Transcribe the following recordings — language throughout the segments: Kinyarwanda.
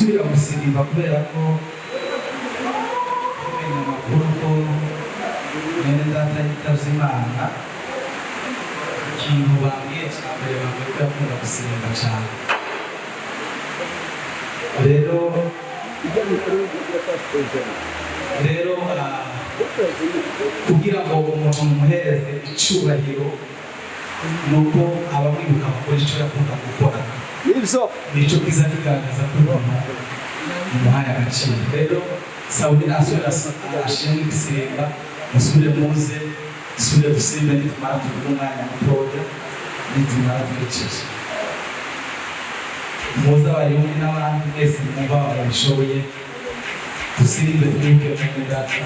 gusubira gusirimba kubera ko kumenya amakuru ko mwene data yitavye Imana. Ikintu bambwiye ca mbere bambwiye ko yakunda gusirimba cane. Rero kugira ngo umuntu umuhereze icubahiro nuko abamwibuka bakora ico yakunda gukora. Nico kiza kigaragaza ko umuntu umuhaye agaciro. Rero Sawuli asubira ashimwe gusirimba, musubire muze dusubire dusirimbe nitumara tuvuga umwanya mutoya nitumara twicisha. Muze abayumvi n'abandi mwese mwumva babishoboye dusirimbe twibuke mwene data.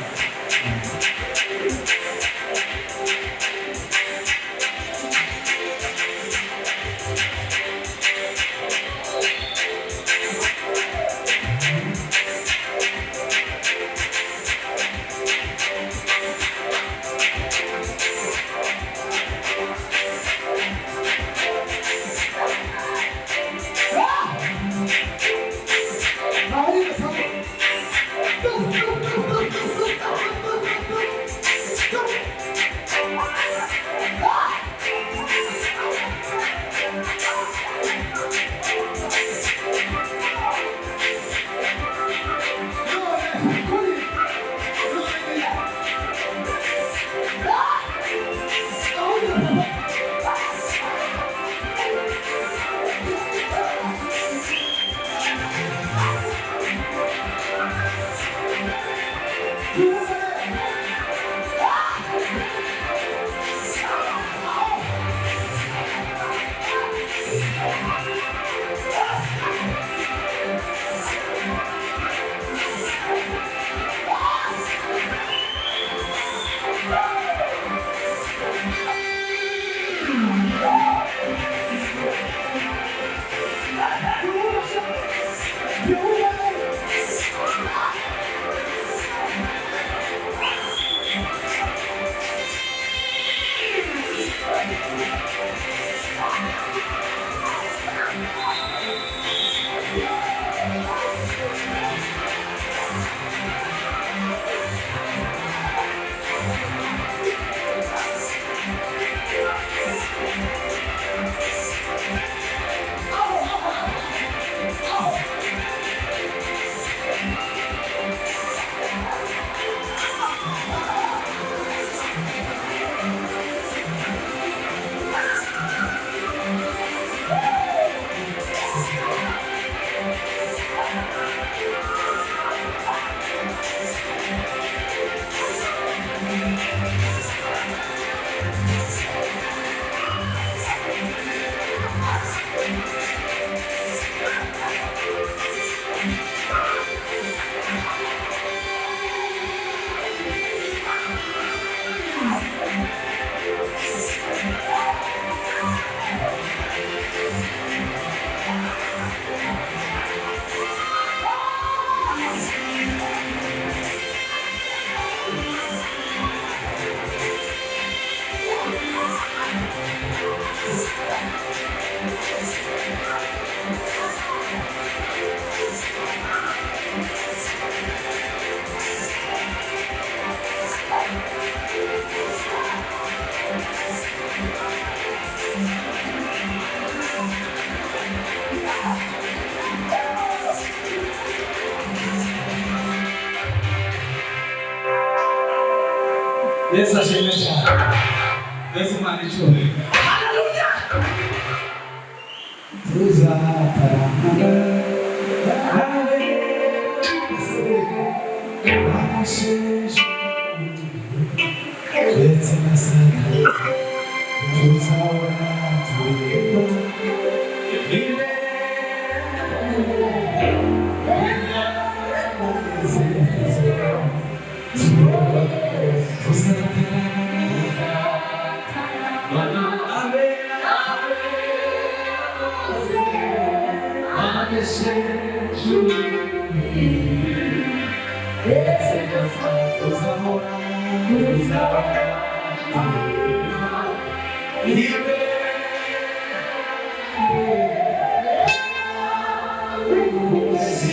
Yesu ashimwe cyane. Yesu Imana icyubahiro. Haleluya. Tuzatarama.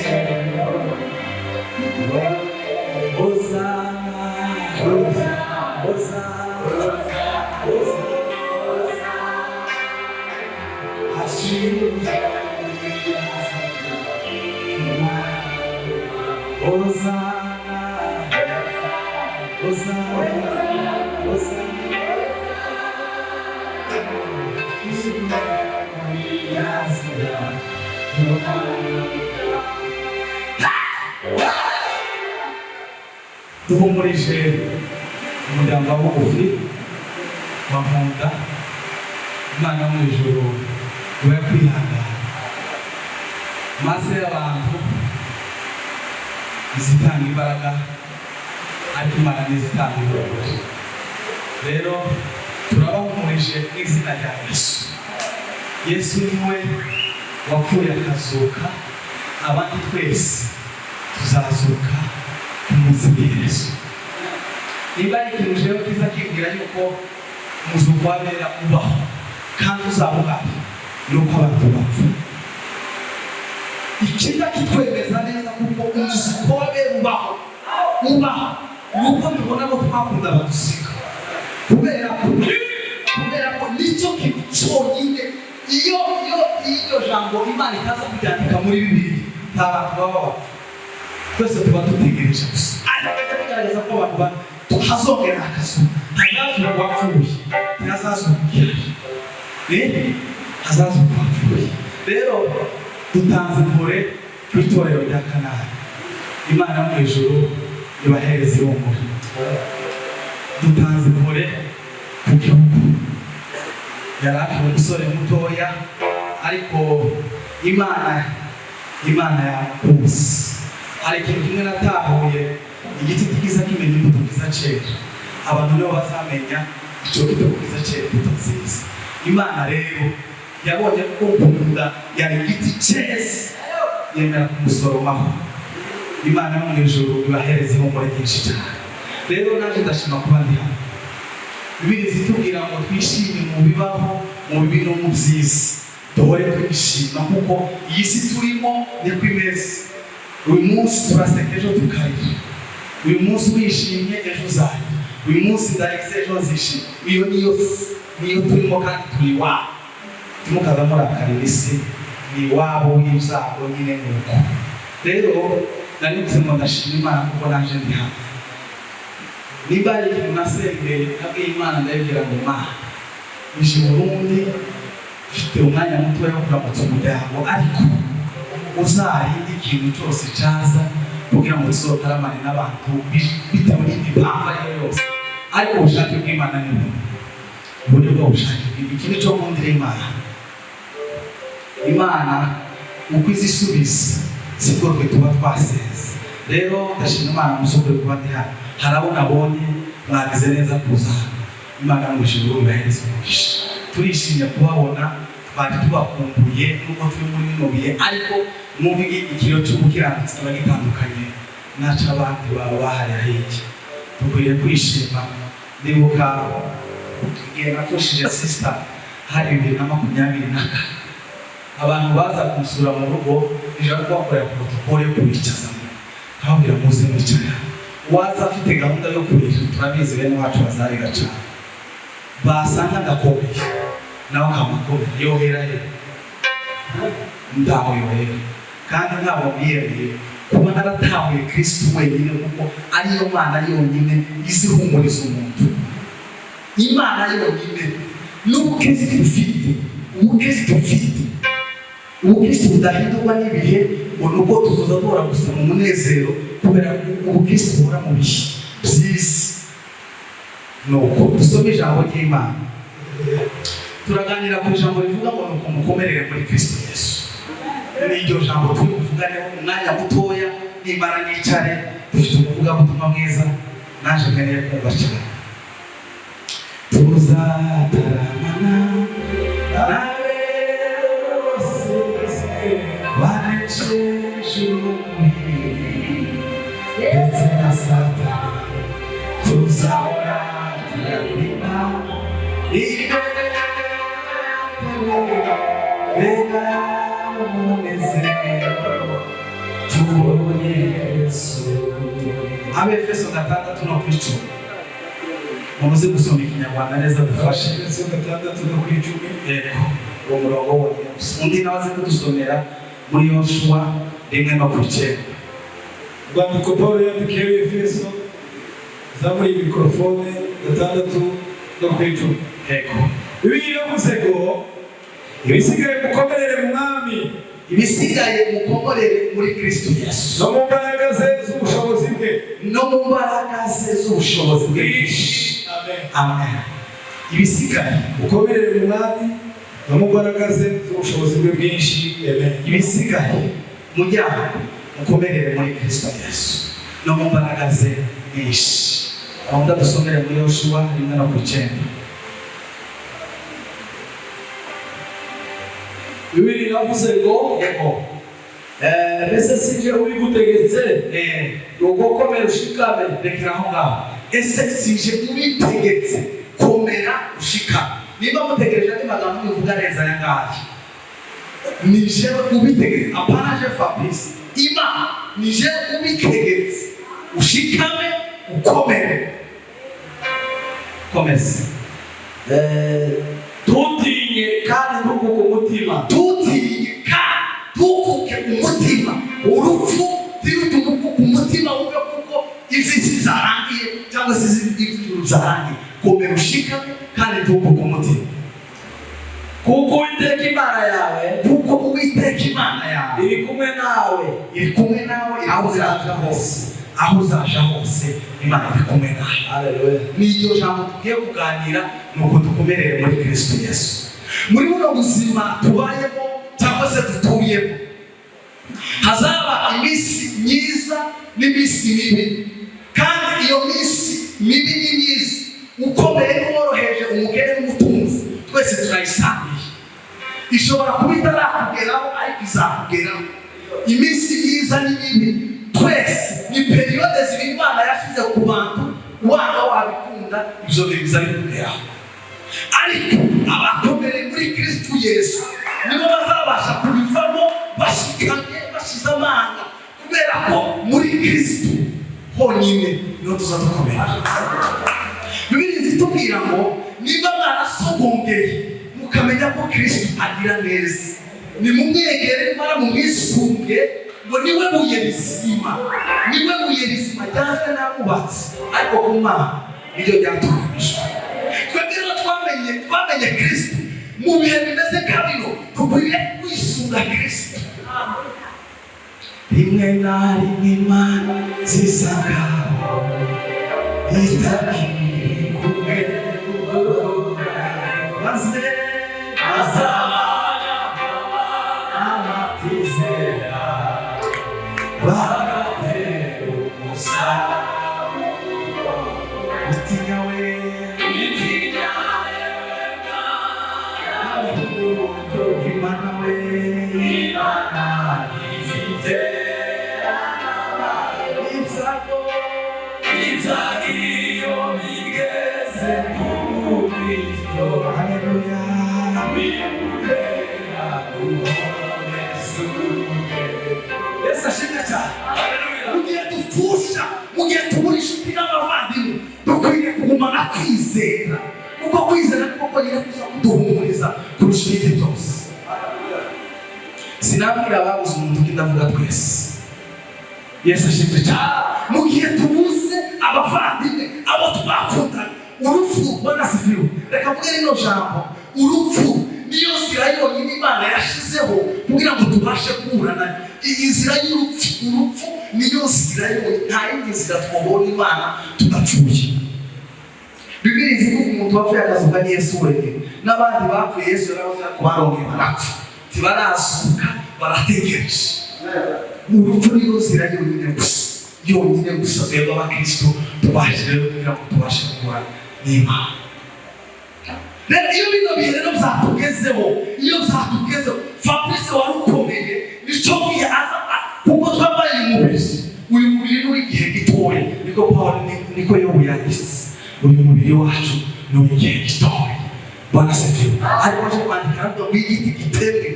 Yeah. Hosanna, Hosanna, Hosanna. Duhumurije umuryango wa bugufi wa Nkunda, Imana mu ijuru we kwihangana maze abantu izitanga imbaraga ariko Imana n'izitanga ububasha. Rero turabahumurije n'izina rya Yesu. Yesu niwe wapfuye akazuka, abandi twese tuzazuka ku munsi w'Yesu. Niba ari ikintu jewe kiza kibwira yuko umuzuko wabera ubaho kandi uzaba uhari nuko abantu bapfa. Ikiza kitwemeza neza kuko umuzuko wabera ubaho nuko tubona abo twakunda badusiga, kubera ko nicyo kintu cyonyine. Iyo jambo Imana itaza kuryandika muri Bibiliya nta bantu baba bapfa, twese tuba dutegereje gusa. Ariko bigaragaza ko abantu hazongera akazuba, hazazuba uwapfuye, ntihazazuba ugiye, hazazuba uwapfuye. Rero dutanze impore ku itorero rya Kanani. Imana mu ijuru ibahereze ihumure. Dutanze impore ku gihugu. Yari akiri umusore mutoya ariko Imana yamukunze. Hari ikintu kimwe natahuye, igiti kiza kimenya imbuto kiza cyera, abantu nibo bazamenya icyo gito kiza cyera imbuto nziza. Imana rero yabonye ko Nkunda yari igiti cyeze, yemera kumusoromaho. Imana yo mu ijuru ibahereze ihumure ryinshi cyane. Rero naje ndashima kuba ndi hano. Bibiliya zitubwira ngo twishime mu bibaho, mu bibi no mu byiza, duhore twishima kuko iyi si turimo niko imeze. Uyu munsi turaseka, ejo tukarira. Uyu munsi wishimye, ejo uzarira. Uyu munsi ndarize, ejo nzishima. Iyo niyo turimo kandi turi iwabo. Timukaza murakarira isi, ni iwabo w'ibyago nyine nuko. Rero nari ngo ndashima Imana kuko naje ndi hano. Niba ari ikintu nasengeye nabwiye Imana ndabwira ngo Mana uje mu Burundi ufite umwanya muto wo kuramutsa umuryango, ariko uzarinde ikintu cyose cyaza kugira ngo tuzotaramane n'abantu bitewe n'impamvu ariyo yose, ariko ubushake bw'Imana ni bumwe. Uburyo bwo bushake ikintu cyo kundira Imana uko izisubiza sibwo twe tuba twasenze. Rero ndashima Imana musukure kuba ndi hano. Harabona abonye mwagize neza kuza hano. Imana mu ijuru ibahereze umugisha. Turishimye kubabona, twari tubakumbuye nuko turi muri bino bihe, ariko mwumve ikiro cy'ubukiranutsi kiba gitandukanye n'aca abandi baba bahari hirya. Dukwiriye kwishima. Ndibuka igihe nakoshije sister hari 2024, abantu baza kumusura mu rugo ijana kubakorera protokole yo kubicazamo, kabwira muze mwicara. Waza afite gahunda yo kurira, turabizi bene wacu bazariga cyane, basanga ndakomeye nawe kamakomeye yohera ndaho yohera. Kandi ntabwo mbiyemeye kuba naratahuye Kristo wenyine kuko ariyo Mana yonyine izihumuriza umuntu. Imana yonyine n'ubukristo dufite, ubukristo budahindurwa n'ibihe, nuko tuzoza duhora gusa mu munezero kubera ubukristo buhora mu bihe byiza. Nuko dusome ijambo ry'Imana, turaganira ku ijambo rivuga ngo nuko mukomerere muri Kristo Yesu. N'iryo jambo turi kuvuganeho umwanya mutoya, nimara nicare dufite umuvugabutumwa mwiza naje nkeneye kumva cyane. Tuzataramana nawe bose banejeje umubiri ndetse na Satani, tuzahora turabima imbere bega umunezero tubonye Yesu. Abefeso 6:10 muze gusoma ikinyarwanda neza dufashe. Efeso 6:10 yego uwo murongo wonyine gusa. Undi nawe aze kudusomera muri Yoshua 1:9. Rwandiko Pawulo yandikiye Efeso zamuri mikrofone 6:10. Yego. Bibiliya yavuze ngo ibisigaye mukomerere mu mwami, ibisigaye mukomorere muri Kristo Yesu, no mu mbaraga ze z'ubushobozi bwe, no mu mbaraga ze z'ubushobozi bwe. Amen. Amen. Ibisigaye mukomerere mu mwami, no mu mbaraga ze z'ubushobozi bwe bwinshi. Amen. Ibisigaye mujyana mukomerere muri Kristo Yesu, no mu mbaraga ze nyinshi. Ahunda dusomere muri Yoshua 1:9. Bibiliya yavuze ngo Yego. ese sinje uri gutegetse ugukomera ushikame. Rekera aho ngaho. Ese sinje ubitegetse komera ushikame. Niba mutegereje andi magambo muvuga neza yangahe, nije ubitegetse, apana je Fabrice, Imana nije ubitegetse ushikame ukomere. Komeza. Tutinye kandi ntukuke umutima. Tutinye kandi ntukuke umutima. Urupfu ntirutukuke umutima wumve kuko isi zarangiye cyangwa se ijuru zarangiye. Komera ushikame kandi ntukuke umutima. Kuko Uwiteka Imana yawe, Kuko Uwiteka Imana yawe iri kumwe nawe. iri kumwe nawe aho uzaja hose. Aho uzaja hose Imana iri kumwe nawe. Haleluya. N'iryo jambo tugiye kuganira nuko dukomerere muri Kristo Yesu. Muri buno buzima tubayemo cyangwa se dutuyemo, hazaba iminsi myiza n'iminsi mibi, kandi iyo minsi mibi n'imyiza, ukomeye n'uworoheje, umukene n'umutunzi, twese turayisangiye. Ishobora kuba itarakugeraho ariko izakugeraho. Iminsi myiza n'imibi twese ni periyode zibiri Imana yashyize ku bantu, waba wabikunda ibyo biza bikugeraho. Ariko abakomere muri Kristo Yesu nibo bazabasha kubivamo bashikamye bashize amanga, kubera ko muri Kristo honyine niho tuzadukomera. Bibiliya zitubwira ngo niba mwarasogongeye mukamenya ko Kristo agira neza, nimumwegere mara mumwisunge, ngo niwe buye rizima, niwe buye rizima ryanzwe n'abubatsi, ariko ku Mana niryo ryatoranyijwe. Twebwe rero twamenye Kristo mu bihe bimeze nka bino, dukwiriye kwisunga Kristo. Rimwe na rimwe Imana zisangaho itakiri kumwe maze azabana amatizera bagatera umusaruro. Utinya we Imana we, Imana izizera ibyago bigeze ku Kristo. Haleluya. Bimureka guhomesuke. Yesu ashimwe cyane. Mugihe dupfusha, mugihe tubura inshuti n'abavandimwe, dukwiriye kugumana kwizera, kuko kwizera niko konyine kuza kuduhumuriza kurusha ibindi byose. Sinabwira ababuze umuntu ndavuga twese. Yesu ashimwe cyane. Mugihe tubuze abavandimwe, abo twakundana, urupfu banasifiwe. Reka mvuge rino jambo, urupfu niyo nzira yonyine Imana yashizeho kugira ngo tubashe guhurana. Inzira y'urupfu, urupfu niyo nzira yonyine, nta yindi nzira twabona Imana tudapfuye. Bibiliya ivuga ko umuntu wapfuye akazuka ni Yesu wenyine, n'abandi bapfuye Yesu yaravuze ko barongeye barapfa, ntibarazuka barategereje. Urupfu niyo nzira yonyine gusa twebwe abakristo tubashe rero kugira ngo tubashe guhura n'Imana. Rero iyo bino bihe rero byatugezeho, Fabrice wari ukomeye, nicyo gihe aza kuko twambaye umubiri, uyu mubiri ni igihe gitoya, niko Pawulo niko Yobu yanditse, uyu mubiri wacu ni igihe gitoya. Banasifiwe. Ariko aje kwandika ngo igiti gitemwe,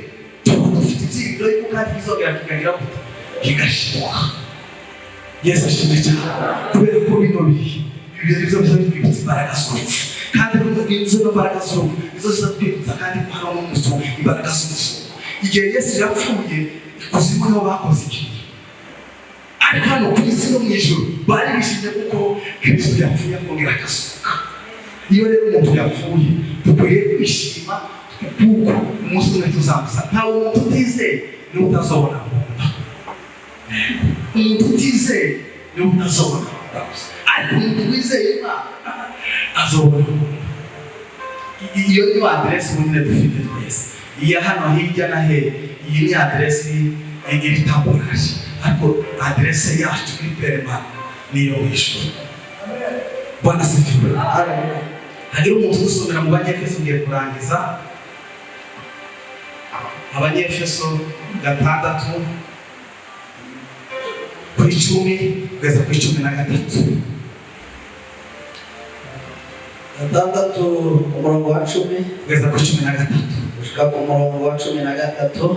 tuba dufite ibyiringiro yuko kandi bizongera kikagira gute kigashibuka. Yesu ashimwe cyane, kubera ko bino bihe byo twibutsa imbaraga z'urupfu, kandi izo mbaraga z'urupfu nizo zitwibutsa kandi ko hari umunsi imbaraga z'urupfu. Igihe Yesu yapfuye, ikuzimu niho bakoze ikintu, ariko hano ku isi no mu ijuru bari bishimye kuko Kristo yapfuye akongera akasuka. Iyo rero umuntu yapfuye dukwiriye kwishima kuko umunsi umwe tuzamusa. Ntawe umuntu utizeye niwe utazobona umuntu utizeye niwe utazobona ariko umuntu wizeye Imana azobona. Iyo ni aderesi ubundi dufite twese. Iya hano hirya na he iyi ni aderesi iri tamboraje ariko aderesi yacu kuri perema niyo wishyura. Bwana sifiwe. Hagira umuntu usomera mu Banyefeso ngiye kurangiza. Abanyefeso 6 ku 10 kugeza ku 13. 6 umurongo wa 10 kugeza ku 13. gushika ku murongo wa 13.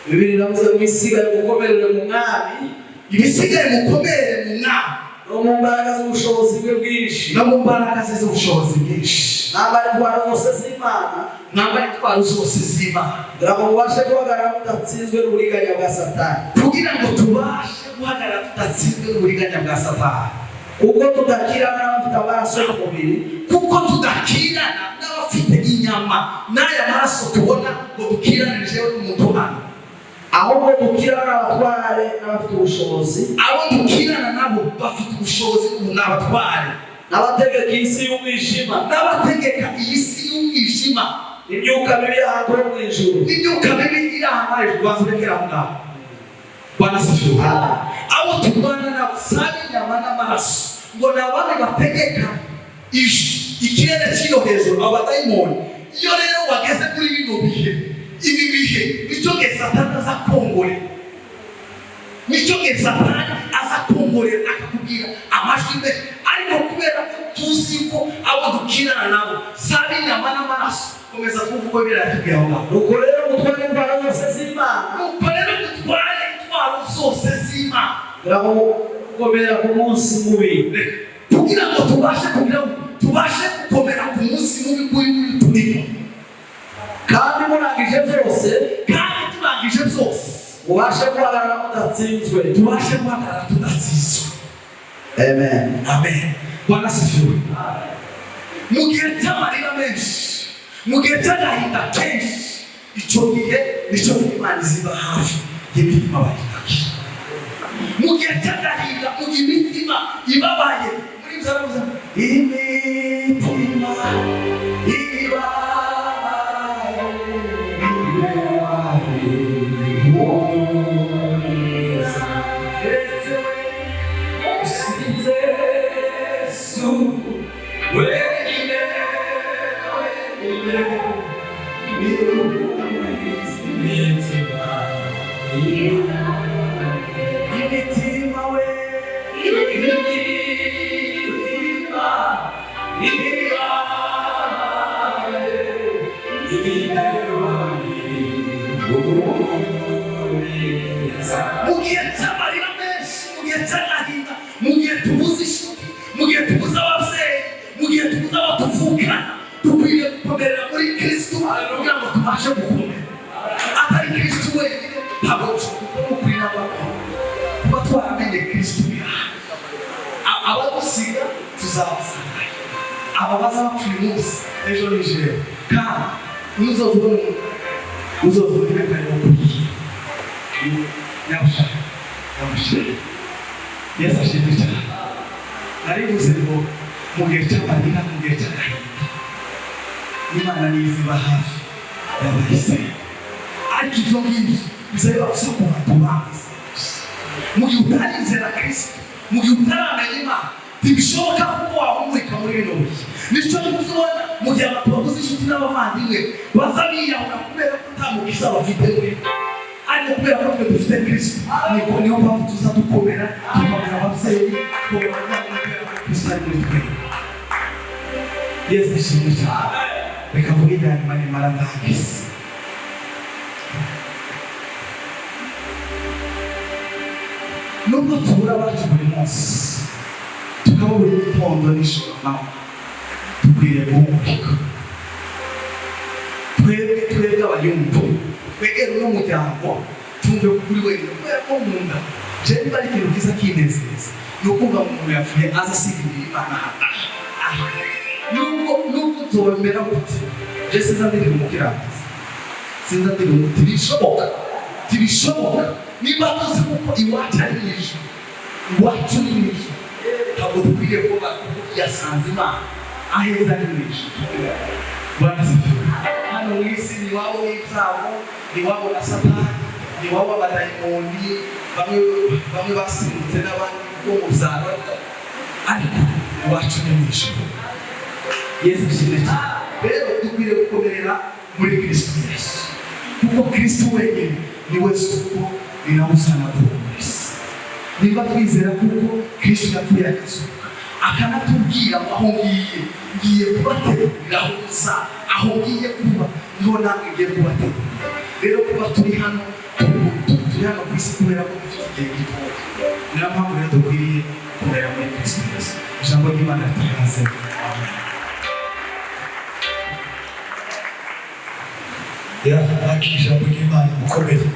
Bibiri navuze mwisigaye mukomerere mu mwami, ibisigaye mukomerere mu mwami no mu mbaraga z'ubushobozi bwe bwinshi, no mu mbaraga z'ubushobozi bwinshi, nambara intwaro zose z'Imana, nambara intwaro zose z'Imana, kugira ngo mubashe guhagarara mudatsinzwe n'uburiganya bwa Satani. kugira ngo tubashe guhagarara tudatsinzwe n'uburiganya bwa Satani. Kuko tudakirana n'abafite amaraso y'umubiri, kuko tudakirana n'abafite inyama n'aya maraso tubona ngo dukiranije n'umuntu hano, ahubwo dukirana n'abatware n'abafite ubushobozi, abo dukirana nabo bafite ubushobozi n'abatware, n'abategeka isi y'umwijima, n'abategeka iyi si y'umwijima, imyuka mibi y'ahantu ho mu ijuru, n'imyuka mibi iri ahantu hejuru. Bazibekera aho ngaho. Bwana sifiwe. Abo turwana nabo sabe inyama n'amaraso ngo nabane bategeka ikirere kiri hejuru, abadayimoni. Iyo rero wageze muri bino bihe, ibi bihe nicyo gihe Satani aza kongorera, nicyo gihe Satani aza kongorera akakubwira amajwi mbe. Ariko kubera ko tuzi ko abo dukirana nabo sabe inyama n'amaraso, komeza kuvuga biratubwira aho ngaho. nuko rero mutware intwaro zose z'Imana, nuko rero mutware intwaro zose z'Imana, kugira ngo gukomera ku munsi mubi, kugira ngo tubashe gukomera ku munsi mubi kuri turimo, kandi murangije byose, kandi turangije byose mubashe guhagarara mudatsinzwe, tubashe guhagarara tudatsinzwe. Amen. Amen. Bwana sifiwe. Mu gihe cy'amarira menshi, mu gihe cy'agahinda kenshi, icyo gihe nicyo Imana iziba hafi y'imitima bayitaki. Mu gihe cy'agahinda, mu gihe imitima ibabaye, muri byavuze imitima Yes, I should be done. I was in the Mugeta Madina Mugeta. Imana niziba hafi y'abahise. Ariko ibyo ngibyo bizaba bisukura tubanze. Mu gihe utarizera Kristo, mu gihe utaramenya Imana, ntibishoboka ko wahumurika muri bino bihe. Nicyo tuzobona mu gihe abantu babuze inshuti n'abavandimwe bazabiyahura kubera ko nta mukiza bafite muri bo. Ariko kubera ko twe dufite Kristo, niyo mpamvu tuza dukomera, tukagira ababyeyi, kubera ko Kristo ari muri twe. Yesu ashimwe cyane. Reka mvuge hanyuma nimara ndahageze. Nubwo tubura abacu buri munsi, tukaba buri gitondo n'ijoro nawe dukwiriye guhumurika. Twebwe abayumva, twebwe n'umuryango ntiwumve ko uri wenyine kubera ko mu nda je niba ari ikintu kiza kinezeza ni ukumva umuntu yapfuye aza asigirira Imana nubwo tubemera gute je sinzandira umukiranutsi sinzandira umuti ntibishoboka niba tuzi kuko iwacu ari mw'ijuru iwacu ni mw'ijuru ntabwo dukwiriye kuba yasanze Imana aheza ari mw'ijuru banazifura hano mw'isi ni wabo w'ibyago ni wabo na Satani ni wabo abadayimoni bamwe basimbutse n'abandi bo mu byaro ariko iwacu ni mw'ijuru Yesu ashimwe cyane rero dukwiriye gukomerera muri Kristo Yesu kuko Kristo wenyine niwe soko ni nawe usana duhumuriza niba twizera kuko Kristo yapfuye akazuka akanatubwira aho ngiye kubategurira aho uza aho ngiye kuba niho namwe ngiye kubategurira rero kuba turi hano ku isi kubera ko dufite igihe gitoya niyo mpamvu rero dukwiriye gukomera muri Kristo Yesu ijambo ry'Imana rituhaze akijambo ry'Imana mukomere